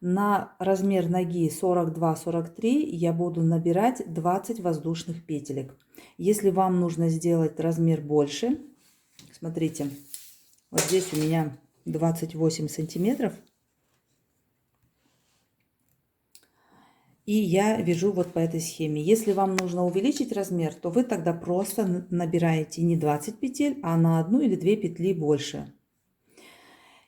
На размер ноги 42-43 я буду набирать 20 воздушных петелек. Если вам нужно сделать размер больше, смотрите, вот здесь у меня 28 сантиметров. И я вяжу вот по этой схеме. Если вам нужно увеличить размер, то вы тогда просто набираете не 20 петель, а на одну или две петли больше.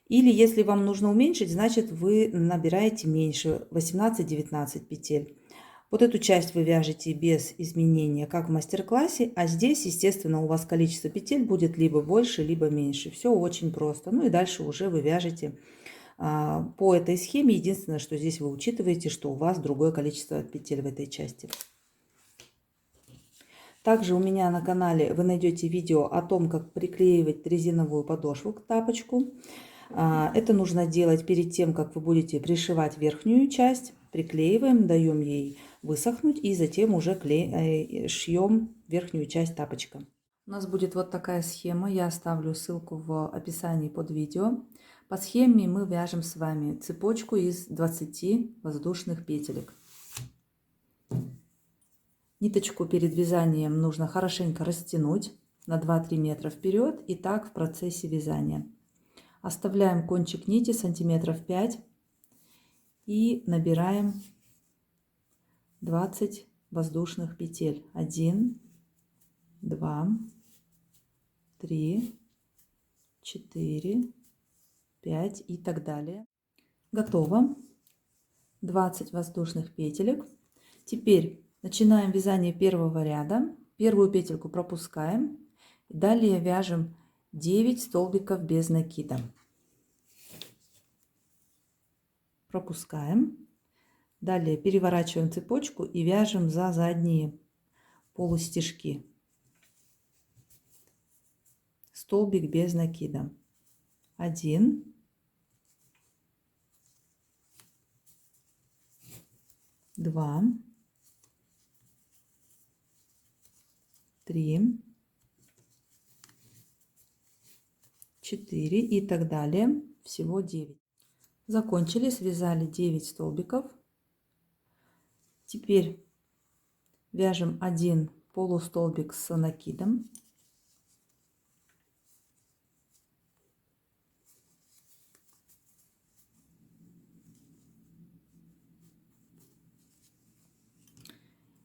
Или если вам нужно уменьшить, значит вы набираете меньше, 18-19 петель. Вот эту часть вы вяжете без изменения, как в мастер-классе, а здесь, естественно, у вас количество петель будет либо больше, либо меньше. Все очень просто. Ну и дальше уже вы вяжете по этой схеме. Единственное, что здесь вы учитываете, что у вас другое количество петель в этой части. Также у меня на канале вы найдете видео о том, как приклеивать резиновую подошву к тапочку. Это нужно делать перед тем, как вы будете пришивать верхнюю часть. Приклеиваем, даем ей высохнуть и затем уже шьем верхнюю часть тапочка. У нас будет вот такая схема. Я оставлю ссылку в описании под видео. По схеме мы вяжем с вами цепочку из 20 воздушных петелек. Ниточку перед вязанием нужно хорошенько растянуть на 2-3 метра вперед, и так в процессе вязания. Оставляем кончик нити сантиметров 5 и набираем 20 воздушных петель. 1, 2, 3, 4, 5 и так далее. Готово. 20 воздушных петелек. Теперь начинаем вязание первого ряда. Первую петельку пропускаем. Далее вяжем 9 столбиков без накида. Пропускаем. Далее переворачиваем цепочку и вяжем за задние полустежки. Столбик без накида. 1, 2, 3, 4 и так далее. Всего 9. Закончили, связали 9 столбиков. Теперь вяжем один полустолбик с накидом.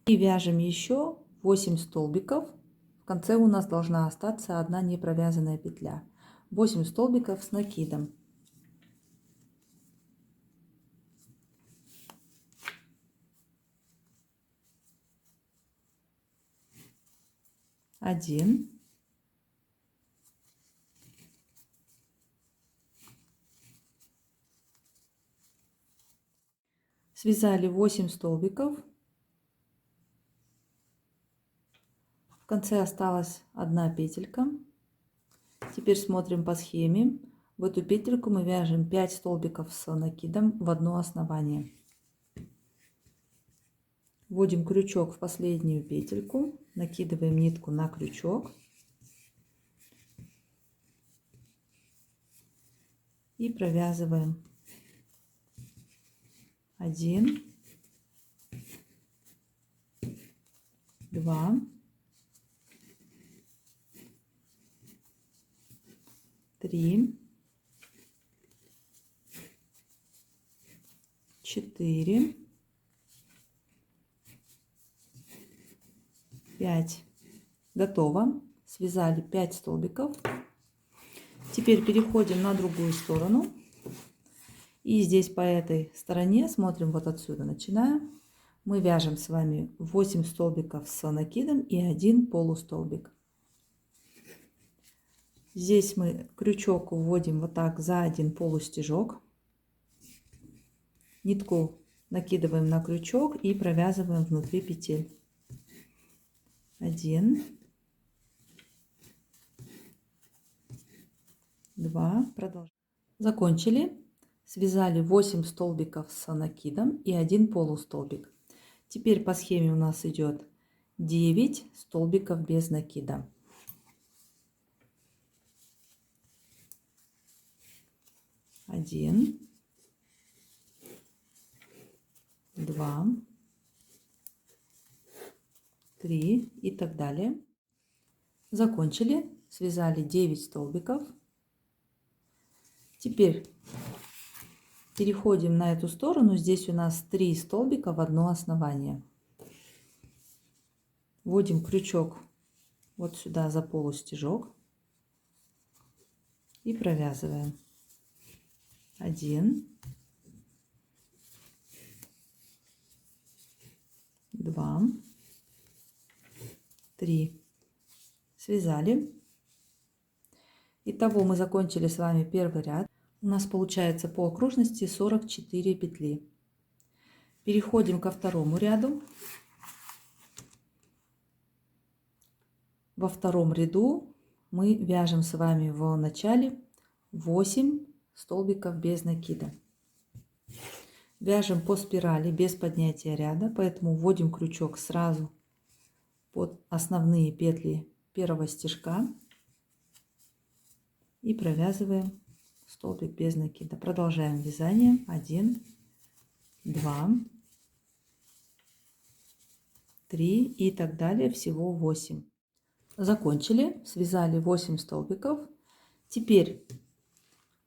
И вяжем еще 8 столбиков. В конце у нас должна остаться одна непровязанная петля. 8 столбиков с накидом. Один. Связали 8 столбиков. В конце осталась одна петелька. Теперь смотрим по схеме. В эту петельку мы вяжем 5 столбиков с накидом в одно основание. Вводим крючок в последнюю петельку, накидываем нитку на крючок и провязываем 1, 2, 3, 4, 5. Готово. Связали 5 столбиков. Теперь переходим на другую сторону. И здесь по этой стороне, смотрим вот отсюда, начинаем. Мы вяжем с вами 8 столбиков с накидом и 1 полустолбик. Здесь мы крючок вводим вот так за один полустежок. Нитку накидываем на крючок и провязываем внутри петель. 1, 2, продолжаем. Закончили. Связали 8 столбиков с накидом и 1 полустолбик. Теперь по схеме у нас идет 9 столбиков без накида. 1, 2, 3 и так далее. Закончили, связали 9 столбиков. Теперь переходим на эту сторону. Здесь у нас 3 столбика в одно основание. Вводим крючок вот сюда за полустежок и провязываем. 1, 2, 3. Связали. Итого мы закончили с вами первый ряд. У нас получается по окружности 44 петли. Переходим ко второму ряду. Во втором ряду мы вяжем с вами в начале 8 столбиков без накида. Вяжем по спирали без поднятия ряда, поэтому вводим крючок сразу под основные петли первого стежка и провязываем столбик без накида. Продолжаем вязание. 1, 2, 3 и так далее. Всего 8. Закончили, связали 8 столбиков. Теперь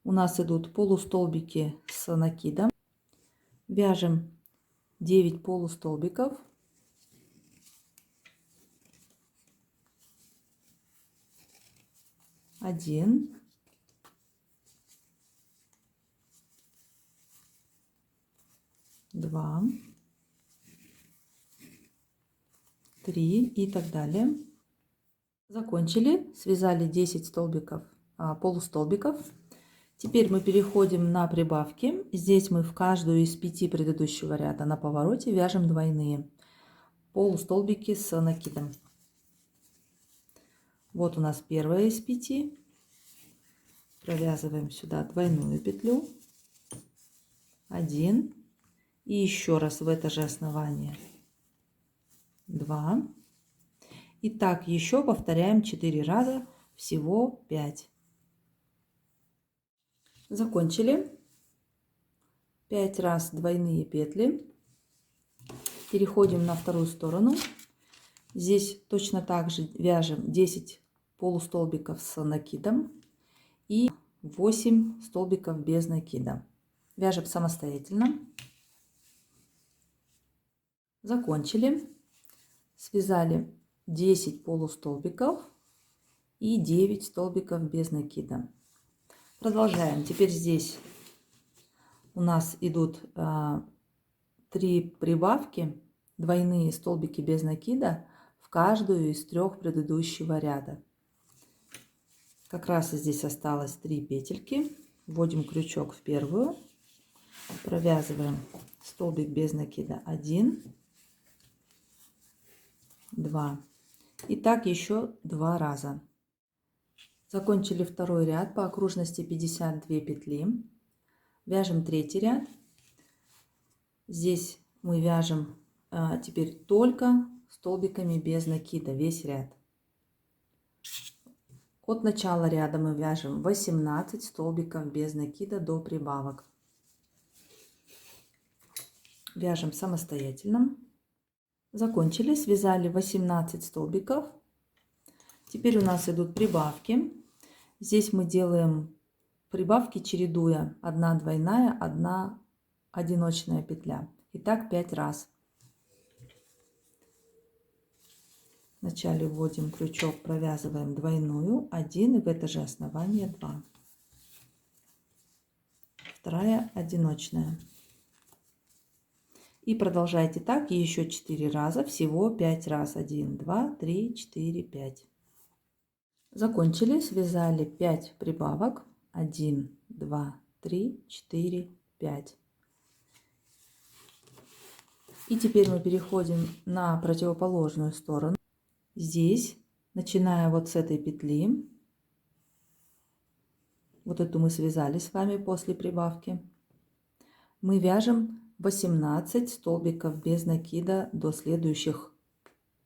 у нас идут полустолбики с накидом. Вяжем 9 полустолбиков. 1, 2, 3 и так далее. Закончили, связали 10 столбиков, полустолбиков. Теперь мы переходим на прибавки. Здесь мы в каждую из 5 предыдущего ряда на повороте вяжем двойные полустолбики с накидом. Вот у нас первая из 5. Провязываем сюда двойную петлю. 1. И еще раз в это же основание 2. И так еще повторяем 4 раза, всего 5. Закончили. 5 раз двойные петли. Переходим на вторую сторону. Здесь точно так же вяжем 10 полустолбиков с накидом и 8 столбиков без накида. Вяжем самостоятельно. Закончили. Связали 10 полустолбиков и 9 столбиков без накида. Продолжаем. Теперь здесь у нас идут 3 прибавки, двойные столбики без накида в каждую из 3 предыдущего ряда. Как раз и здесь осталось 3 петельки. Вводим крючок в первую, провязываем столбик без накида 1, 2. И так еще 2 раза. Закончили второй ряд, по окружности 52 петли. Вяжем третий ряд. Здесь мы вяжем теперь только столбиками без накида весь ряд. От начала ряда мы вяжем 18 столбиков без накида до прибавок. Вяжем самостоятельно. Закончили, связали 18 столбиков. Теперь у нас идут прибавки. Здесь мы делаем прибавки, чередуя 1 двойная, 1 одиночная петля. Итак, 5 раз. Вначале вводим крючок, провязываем двойную 1 и в это же основание 2. Вторая одиночная. И продолжайте так еще 4 раза, всего 5 раз. 1, 2, 3, 4, 5. Закончили, связали 5 прибавок. 1, 2, 3, 4, 5. И теперь мы переходим на противоположную сторону. Здесь, начиная вот с этой петли, вот эту мы связали с вами после прибавки, мы вяжем 18 столбиков без накида до следующих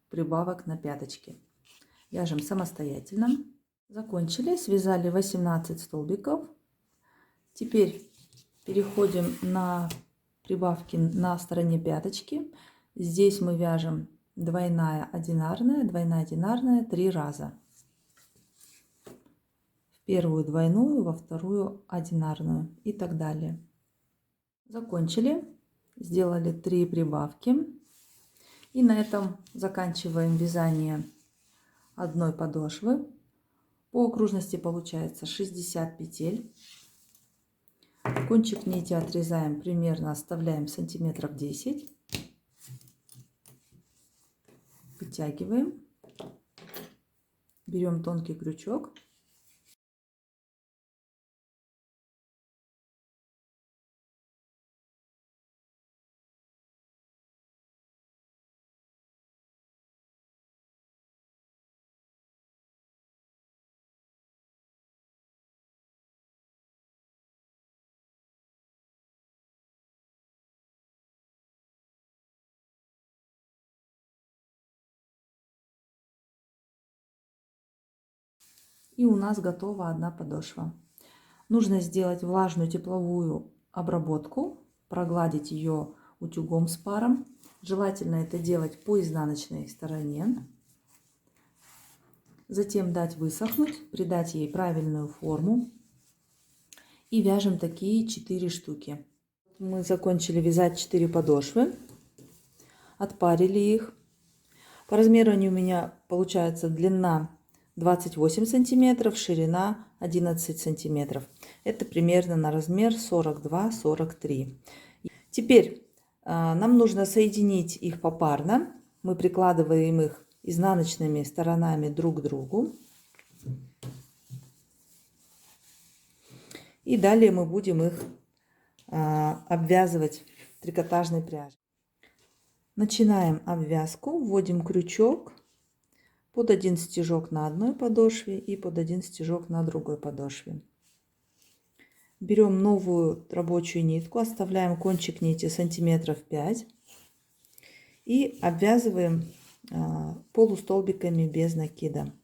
прибавок на пяточке. Вяжем самостоятельно. Закончили, связали 18 столбиков. Теперь переходим на прибавки на стороне пяточки. Здесь мы вяжем двойная одинарная 3 раза. В первую двойную, во вторую одинарную и так далее. Закончили, сделали 3 прибавки. И на этом заканчиваем вязание одной подошвы. По окружности получается 60 петель. Кончик нити отрезаем, примерно оставляем сантиметров 10. Вытягиваем. Берем тонкий крючок. И у нас готова одна подошва. Нужно сделать влажную тепловую обработку, прогладить ее утюгом с паром. Желательно это делать по изнаночной стороне. Затем дать высохнуть, придать ей правильную форму. И вяжем такие 4 штуки. Мы закончили вязать 4 подошвы. Отпарили их. По размеру они у меня получается длина 28 сантиметров, ширина 11 сантиметров. Это примерно на размер 42-43. Теперь нам нужно соединить их попарно. Мы прикладываем их изнаночными сторонами друг к другу. И далее мы будем их обвязывать трикотажной пряжей. Начинаем обвязку, вводим крючок под один стежок на одной подошве и под один стежок на другой подошве. Берем новую рабочую нитку, оставляем кончик нити сантиметров 5 и обвязываем полустолбиками без накида.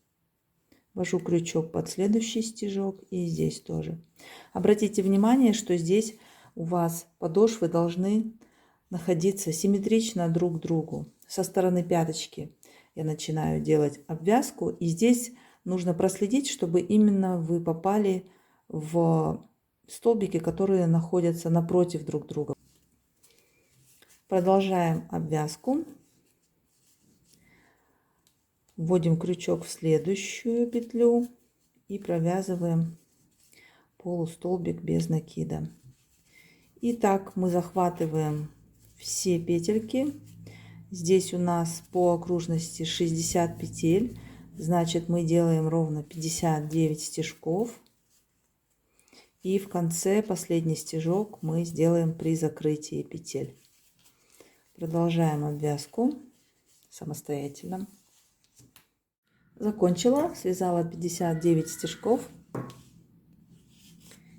Ввожу крючок под следующий стежок и здесь тоже. Обратите внимание, что здесь у вас подошвы должны находиться симметрично друг к другу. Со стороны пяточки я начинаю делать обвязку, и здесь нужно проследить, чтобы именно вы попали в столбики, которые находятся напротив друг друга. Продолжаем обвязку. Вводим крючок в следующую петлю и провязываем полустолбик без накида. Итак, мы захватываем все петельки. Здесь у нас по окружности 60 петель, значит мы делаем ровно 59 стежков. И в конце последний стежок мы сделаем при закрытии петель. Продолжаем обвязку самостоятельно. Закончила, связала 59 стежков.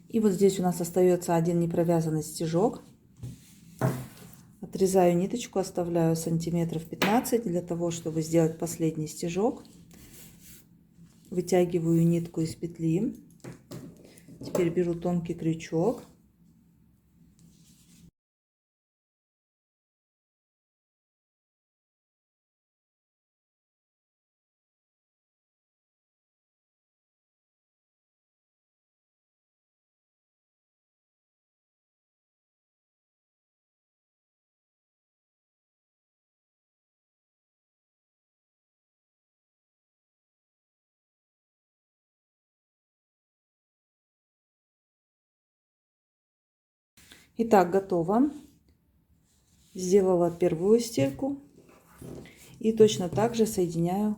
И вот здесь у нас остается один непровязанный стежок. Отрезаю ниточку, оставляю сантиметров 15 для того, чтобы сделать последний стежок. Вытягиваю нитку из петли. Теперь беру тонкий крючок. Итак, готово. Сделала первую стельку и точно так же соединяю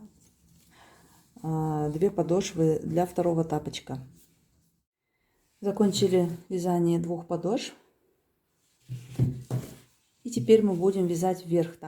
2 подошвы для второго тапочка. Закончили вязание 2 подошв. И теперь мы будем вязать вверх.